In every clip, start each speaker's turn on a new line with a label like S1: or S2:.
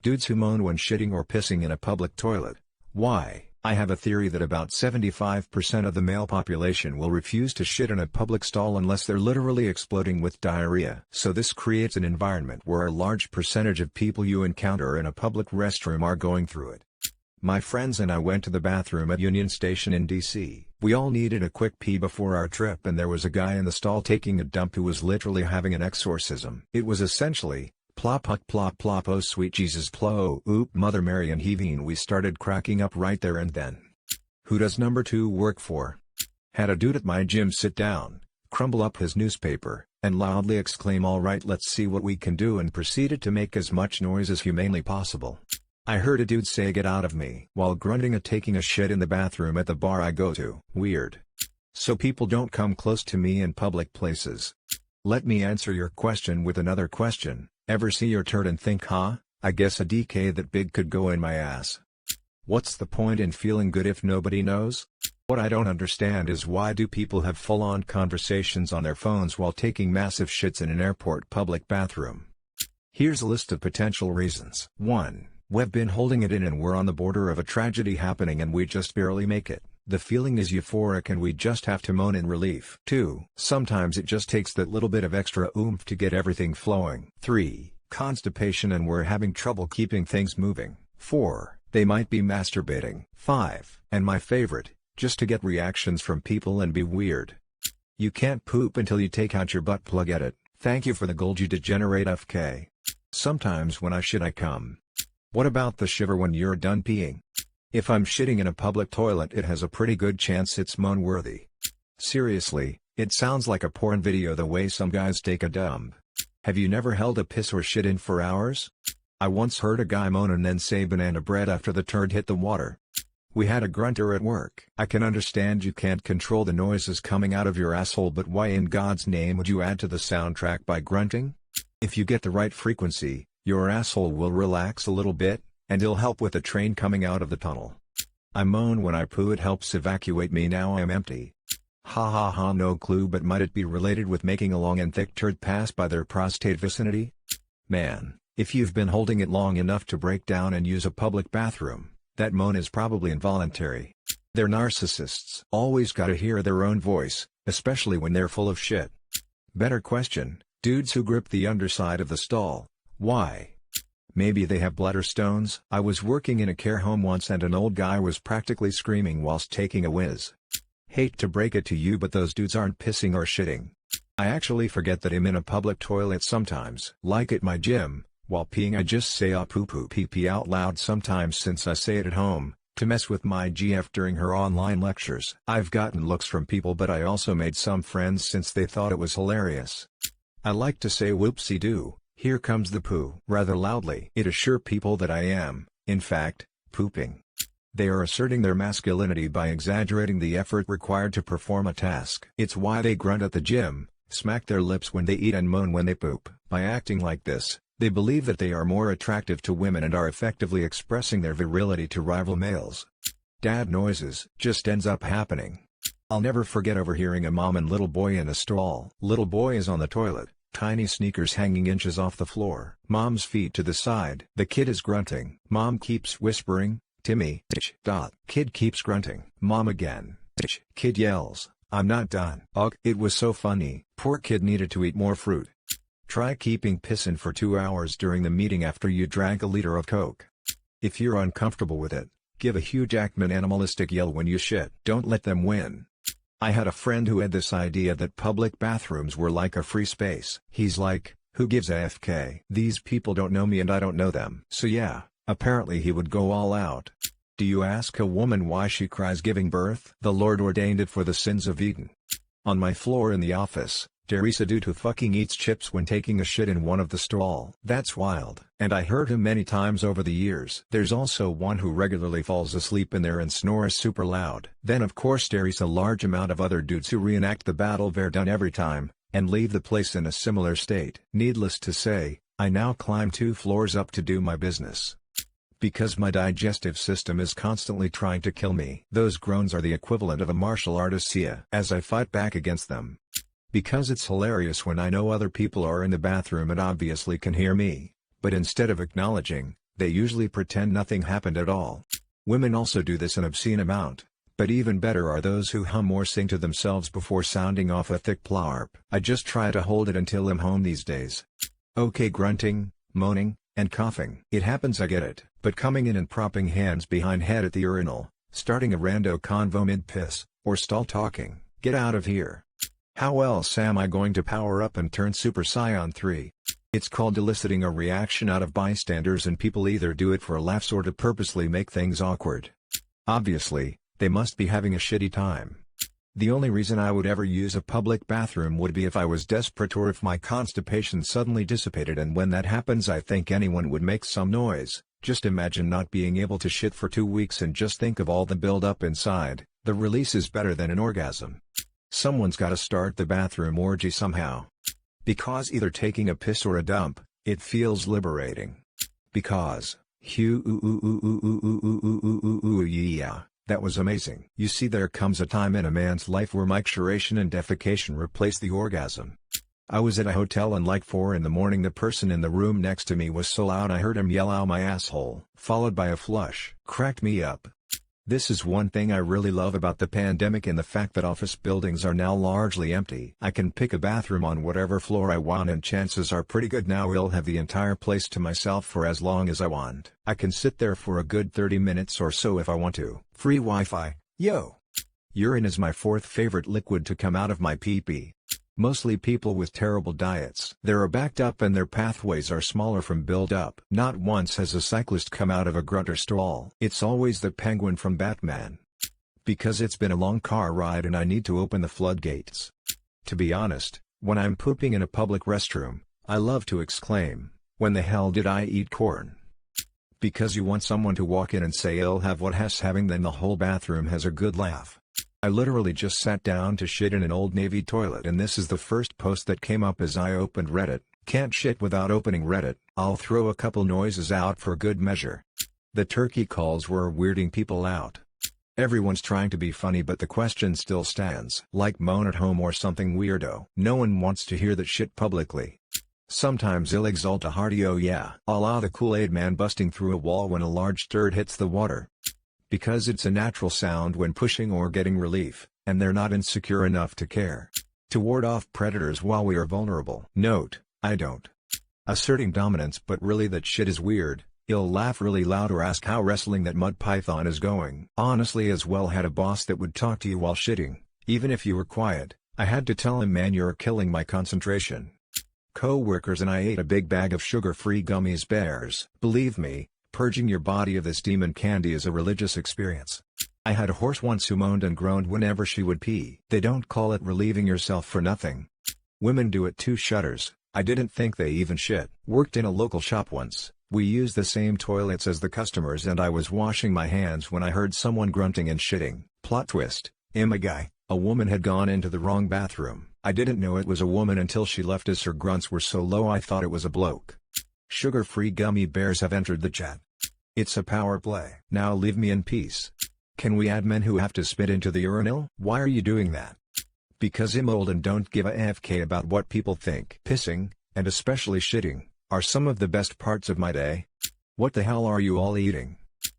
S1: Dudes who moan when shitting or pissing in a public toilet. Why? I have a theory that about 75% of the male population will refuse to shit in a public stall unless they're literally exploding with diarrhea. So this creates an environment where a large percentage of people you encounter in a public restroom are going through it. My friends and I went to the bathroom at Union Station in DC. We all needed a quick pee before our trip, and there was a guy in the stall taking a dump who was literally having an exorcism. It was essentially, plop huck plop plop oh sweet Jesus plo oop Mother Mary and heaving. We started cracking up right there and then. Who does number 2 work for? Had a dude at my gym sit down, crumble up his newspaper, and loudly exclaim, "Alright, let's see what we can do," and proceeded to make as much noise as humanly possible. I heard a dude say "get out of me" while grunting at taking a shit in the bathroom at the bar I go to. Weird. So people don't come close to me in public places. Let me answer your question with another question. Ever see your turd and think, huh, I guess a DK that big could go in my ass? What's the point in feeling good if nobody knows? What I don't understand is why do people have full-on conversations on their phones while taking massive shits in an airport public bathroom? Here's a list of potential reasons. 1. We've been holding it in and we're on the border of a tragedy happening and we just barely make it. The feeling is euphoric and we just have to moan in relief. 2. Sometimes it just takes that little bit of extra oomph to get everything flowing. 3. Constipation and we're having trouble keeping things moving. 4. They might be masturbating. 5. And my favorite, just to get reactions from people and be weird. You can't poop until you take out your butt plug. At it. Thank you for the gold, you degenerate FK. Sometimes when I shit I come. What about the shiver when you're done peeing? If I'm shitting in a public toilet, it has a pretty good chance it's moan-worthy. Seriously, it sounds like a porn video the way some guys take a dump. Have you never held a piss or shit in for hours? I once heard a guy moan and then say banana bread after the turd hit the water. We had a grunter at work. I can understand you can't control the noises coming out of your asshole, but why in God's name would you add to the soundtrack by grunting? If you get the right frequency, your asshole will relax a little bit, and it'll help with the train coming out of the tunnel. I moan when I poo, it helps evacuate me. Now I'm empty. Ha ha ha, no clue, but might it be related with making a long and thick turd pass by their prostate vicinity? Man, if you've been holding it long enough to break down and use a public bathroom, that moan is probably involuntary. They're narcissists. Always gotta hear their own voice, especially when they're full of shit. Better question, dudes who grip the underside of the stall. Why? Maybe they have bladder stones. I was working in a care home once and an old guy was practically screaming whilst taking a whiz. Hate to break it to you, but those dudes aren't pissing or shitting. I actually forget that I'm in a public toilet sometimes. Like at my gym, while peeing I just say ah poo poo pee pee out loud sometimes, since I say it at home, to mess with my GF during her online lectures. I've gotten looks from people, but I also made some friends since they thought it was hilarious. I like to say whoopsie doo. Here comes the poo, rather loudly. It assures people that I am, in fact, pooping. They are asserting their masculinity by exaggerating the effort required to perform a task. It's why they grunt at the gym, smack their lips when they eat, and moan when they poop. By acting like this, they believe that they are more attractive to women and are effectively expressing their virility to rival males. Dad noises just ends up happening. I'll never forget overhearing a mom and little boy in a stall. Little boy is on the toilet. Tiny sneakers hanging inches off the floor. Mom's feet to the side. The kid is grunting. Mom keeps whispering, "Timmy." Kid keeps grunting. Mom again. Kid yells, "I'm not done." Ugh. It was so funny. Poor kid needed to eat more fruit. Try keeping pissin' for 2 hours during the meeting after you drank a liter of Coke. If you're uncomfortable with it, give a Hugh Jackman animalistic yell when you shit. Don't let them win. I had a friend who had this idea that public bathrooms were like a free space. He's like, who gives a FK? These people don't know me and I don't know them. So yeah, apparently he would go all out. Do you ask a woman why she cries giving birth? The Lord ordained it for the sins of Eden. On my floor in the office, there's a dude who fucking eats chips when taking a shit in one of the stall. That's wild. And I heard him many times over the years. There's also one who regularly falls asleep in there and snores super loud. Then of course there's a large amount of other dudes who reenact the battle they're done every time, and leave the place in a similar state. Needless to say, I now climb 2 floors up to do my business. Because my digestive system is constantly trying to kill me. Those groans are the equivalent of a martial artist Sia as I fight back against them. Because it's hilarious when I know other people are in the bathroom and obviously can hear me, but instead of acknowledging, They usually pretend nothing happened at all. Women also do this an obscene amount. But even better are those who hum or sing to themselves before sounding off a thick plarp. I just try to hold it until I'm home these days. Okay, grunting, moaning, and coughing. It happens, I get it. But coming in and propping hands behind head at the urinal, starting a rando convo mid-piss, or stall talking, get out of here. How else am I going to power up and turn Super Saiyan 3? It's called eliciting a reaction out of bystanders, and people either do it for laughs or to purposely make things awkward. Obviously, they must be having a shitty time. The only reason I would ever use a public bathroom would be if I was desperate or if my constipation suddenly dissipated, and when that happens I think anyone would make some noise. Just imagine not being able to shit for 2 weeks and just think of all the build-up inside. The release is better than an orgasm. Someone's gotta start the bathroom orgy somehow. Because either taking a piss or a dump, it feels liberating. Because, yeah. That was amazing. You see, there comes a time in a man's life where micturition and defecation replace the orgasm. I was at a hotel and like 4 in the morning the person in the room next to me was so loud I heard him yell "ow my asshole," followed by a flush. Cracked me up. This is one thing I really love about the pandemic and the fact that office buildings are now largely empty. I can pick a bathroom on whatever floor I want and chances are pretty good now I'll have the entire place to myself for as long as I want. I can sit there for a good 30 minutes or so if I want to. Free Wi-Fi, yo! Urine is my 4th favorite liquid to come out of my pee-pee. Mostly people with terrible diets. They're backed up and their pathways are smaller from build-up. Not once has a cyclist come out of a grunter stall. It's always the Penguin from Batman. Because it's been a long car ride and I need to open the floodgates. To be honest, when I'm pooping in a public restroom, I love to exclaim, "When the hell did I eat corn?" Because you want someone to walk in and say "I'll have what has having," then the whole bathroom has a good laugh. I literally just sat down to shit in an Old Navy toilet and this is the first post that came up as I opened Reddit. Can't shit without opening Reddit. I'll throw a couple noises out for good measure. The turkey calls were weirding people out. Everyone's trying to be funny but the question still stands. Like moan at home or something weirdo. No one wants to hear that shit publicly. Sometimes I'll exalt a hearty "oh yeah," a la the Kool-Aid man busting through a wall when a large turd hits the water. Because it's a natural sound when pushing or getting relief, and they're not insecure enough to care. To ward off predators while we are vulnerable. Note, I don't asserting dominance but really that shit is weird. I'll laugh really loud or ask how wrestling that mud python is going. Honestly as well had a boss that would talk to you while shitting, even if you were quiet. I had to tell him, "Man, you're killing my concentration." Co-workers and I ate a big bag of sugar-free gummies bears. Believe me, purging your body of this demon candy is a religious experience. I had a horse once who moaned and groaned whenever she would pee. They don't call it relieving yourself for nothing. Women do it too. Shudders. I didn't think they even shit. Worked in a local shop once. We used the same toilets as the customers and I was washing my hands when I heard someone grunting and shitting. Plot twist. I'm a guy. A woman had gone into the wrong bathroom. I didn't know it was a woman until she left as her grunts were so low I thought it was a bloke. Sugar-free gummy bears have entered the chat. It's a power play. Now leave me in peace. Can we add men who have to spit into the urinal? Why are you doing that? Because I'm old and don't give a FK about what people think. Pissing, and especially shitting, are some of the best parts of my day. What the hell are you all eating?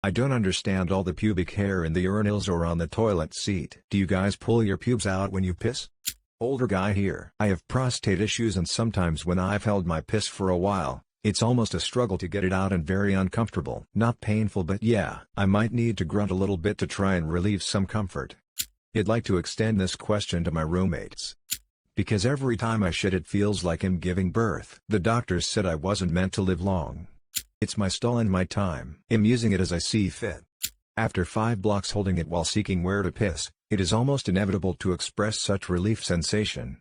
S1: I don't understand all the pubic hair in the urinals or on the toilet seat. Do you guys pull your pubes out when you piss? Older guy here. I have prostate issues and sometimes when I've held my piss for a while, it's almost a struggle to get it out and very uncomfortable. Not painful but yeah, I might need to grunt a little bit to try and relieve some comfort. I'd like to extend this question to my roommates. Because every time I shit it feels like I'm giving birth. The doctors said I wasn't meant to live long. It's my stall and my time. I'm using it as I see fit. After 5 blocks holding it while seeking where to piss, it is almost inevitable to express such relief sensation.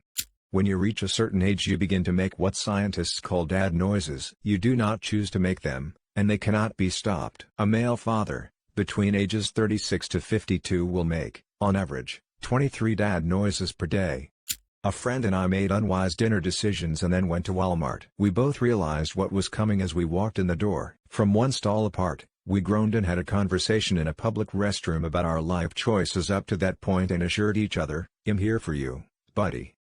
S1: When you reach a certain age you begin to make what scientists call dad noises. You do not choose to make them, and they cannot be stopped. A male father, between ages 36 to 52 will make, on average, 23 dad noises per day. A friend and I made unwise dinner decisions and then went to Walmart. We both realized what was coming as we walked in the door. From one stall apart, we groaned and had a conversation in a public restroom about our life choices up to that point and assured each other, I'm here for you, buddy.